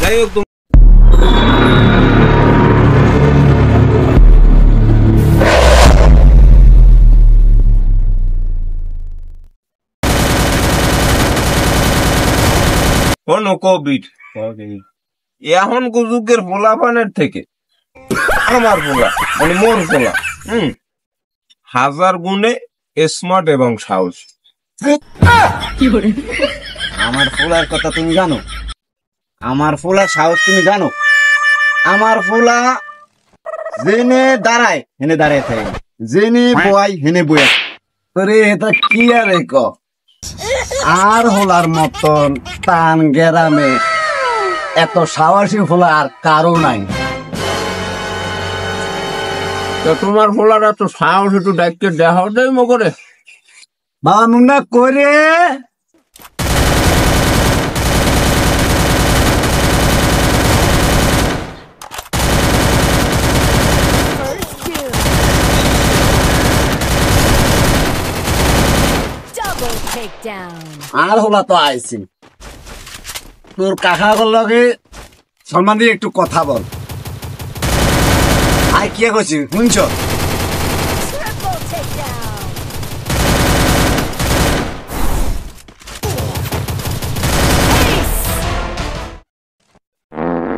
যাই হোক কোন কোভিড এখন যুগের পোলাপানের থেকে আমার পোলা মানে মোর পোলা হাজার গুণে স্মার্ট এবং সাহস। আমার পোলার কথা তুমি জানো? আমার পোলার সাহস তুমি জানো? আমার পোলা জেনে দাঁড়ায় হেনে দাঁড়ায় থাকে, জেনে বয় হেনে বয়ে। তোরে এটা কি আর ক আর হোলার মতন টান গেরামে এত সাহসী হোলা আর কারো নাই। তোমার পোলারা তো সাহস একটু ডাইকে দেখাও দেয় মগরে বাবা মুন্না করে আর হোলা তো আইছি তোর কাকার লগে সম্মান দিয়ে একটু কথা বল। আই কে করছি শুনছ?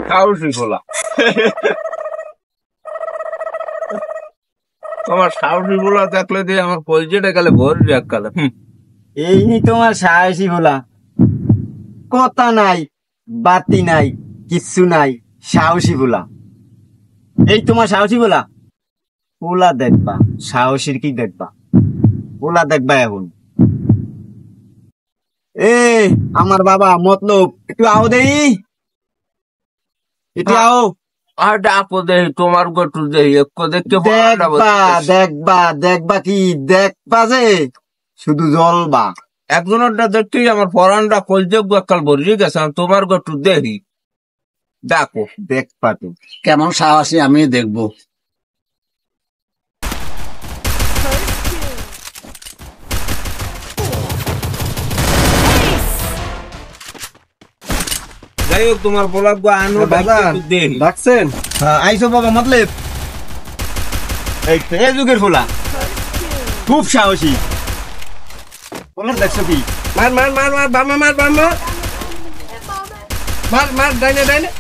সাহসী পোলা তোমার সাহসী পোলা দেখলে দিয়ে আমার কলজেটা গেলে ভোর কালে এই তোমার সাহসী হোলা, কথা নাই বাতি নাই কিচ্ছু নাই, সাহসী বলা। এই তোমার সাহসী বলা পোলা দেখবা, সাহসীর কি দেখবা? পোলা দেখবা এখন। এ আমার বাবা মতলব একটু আও দেই, একটু আও। আর ডাকো দেই তোমার গটু দেই একটু দেখতে দেখবা দেখবা দেখবা কি দেখবা যে শুধু জ্বলবা। একজনেরটা দেখতেই আমার পরানটা কলজে কাল ভরিয়ে গেছে, তোমার গটু দেই ডাকো দেখবা তো কেমন সাহসী আমি দেখবো। যাই হোক তোমার পোলাপ গো আনো ডাকছেন? আইসো বাবা মতলব এই যুগের ফোলা খুব সাহসী। পোলার দেখছো কি? মার মার মার মার বামা মার বামা মার মার ডাইনে ডাইনে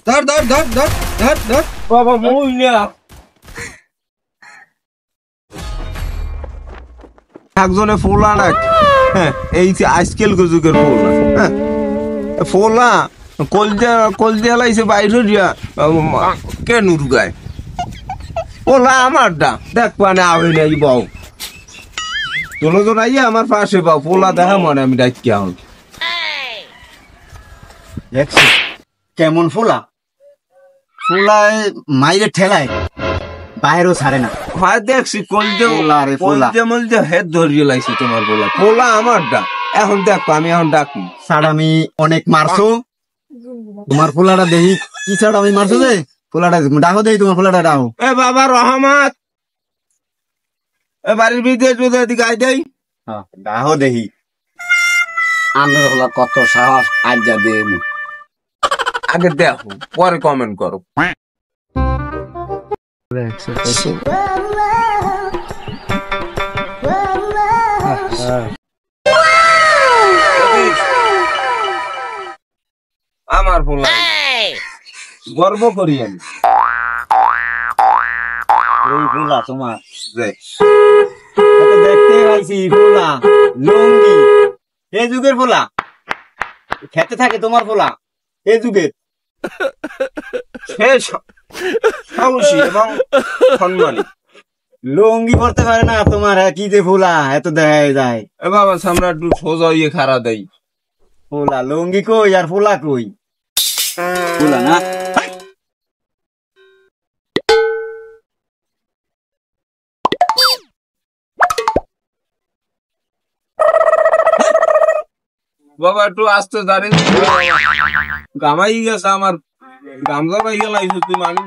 ধর ধর ধর ধর ধর ধর বাবা মই না একজনে ফোলা ডাক। হ্যাঁ এই যে আজকাল যুগের ফোলা, হ্যাঁ ফোলা কলজা কলজা লাইছে বাইরে দিয়া কেন উড়গায় ফোলা আমার ডা দেখ পানে আবে নাই বাউ চলো তো নাই আমার পাশে বাউ ফোলা দেখা মানে আমি ডাকি এখন দেখছি কেমন ফোলা, ফোলায় মাইরে ঠেলায় বাইরেও ছাড়ে না। হয় দেখছি কলজা কলজা মলজা হেড ধরিয়ে লাইছে তোমার ফোলা, ফোলা আমার ডা এখন দেখো আমি এখন ডাকি সাড়ামি অনেক মারছো তোমার ফোলাটা দেখি কি সাড়ামি মারছো যে ফোলাটা ডাকো দেই তোমার ফোলাটা ডাকো। এ বাবা রহমত এ বাড়ির ভিতরে যদি এদিকে আই দেই ডাকো দেখি আমরা ফোলা কত সাহস আজ যা দেয়। আগে দেখো পরে কমেন্ট করো। আমার ফোলা গর্ব করি আমি এই ফোলা তোমার দেখতে পাইছি ফোলা লুঙ্গি এই যুগের ফোলা খেতে থাকে তোমার ফোলা এই যুগের সাহসী এবং সম্মানী লুঙ্গি পড়তে পারে না তোমার কি যে ফোলা এত দেখা যায়। এ বাবা আমরা একটু সোজা ইয়ে খারা দেই ফোলা লুঙ্গি কই আর ফোলা কই? ফোলা না বাবা একটু আসতে দাঁড়িয়ে গামাই গেছে আমার গামজা পাই গেলাই তুই মানুষ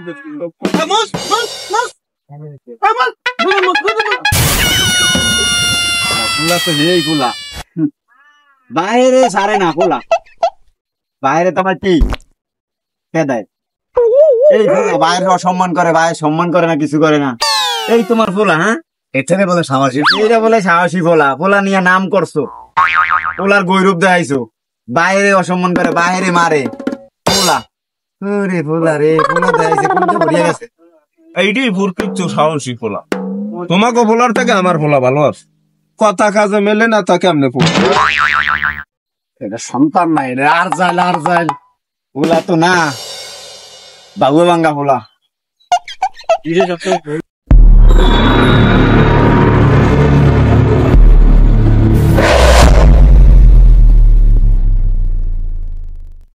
বাইরে সারে না ফোলা বাইরে তোমার কি দেয় এই ফুলা ভাইয়ের অসম্মান করে, ভাইয়ের সম্মান করে না, কিছু করে না। এই তোমার ফুলা, হ্যাঁ এখানে বলে সাহসী। এইটা বলে সাহসী ফোলা, ফোলা নিয়ে নাম করছো, ফোলার গৈরূপ দেখাইছো, বাইরে অসম্মান করে, বাইরে মারে ফোলা। রে ফোলা রে, ফোলা দেখাইছে কোনটা ভরিয়ে গেছে। এইটাই ফুরকিচ্ছ সাহসী ফোলা। তোমাকে ফোলার থেকে আমার ফোলা ভালো আছে, কথা কাজে মেলে না তা কেমনে ফোলা। এটা সন্তান নাই রে, আর যাইল আর যাইল। ফোলা তো না, বাবু ভাঙ্গা ফোলা।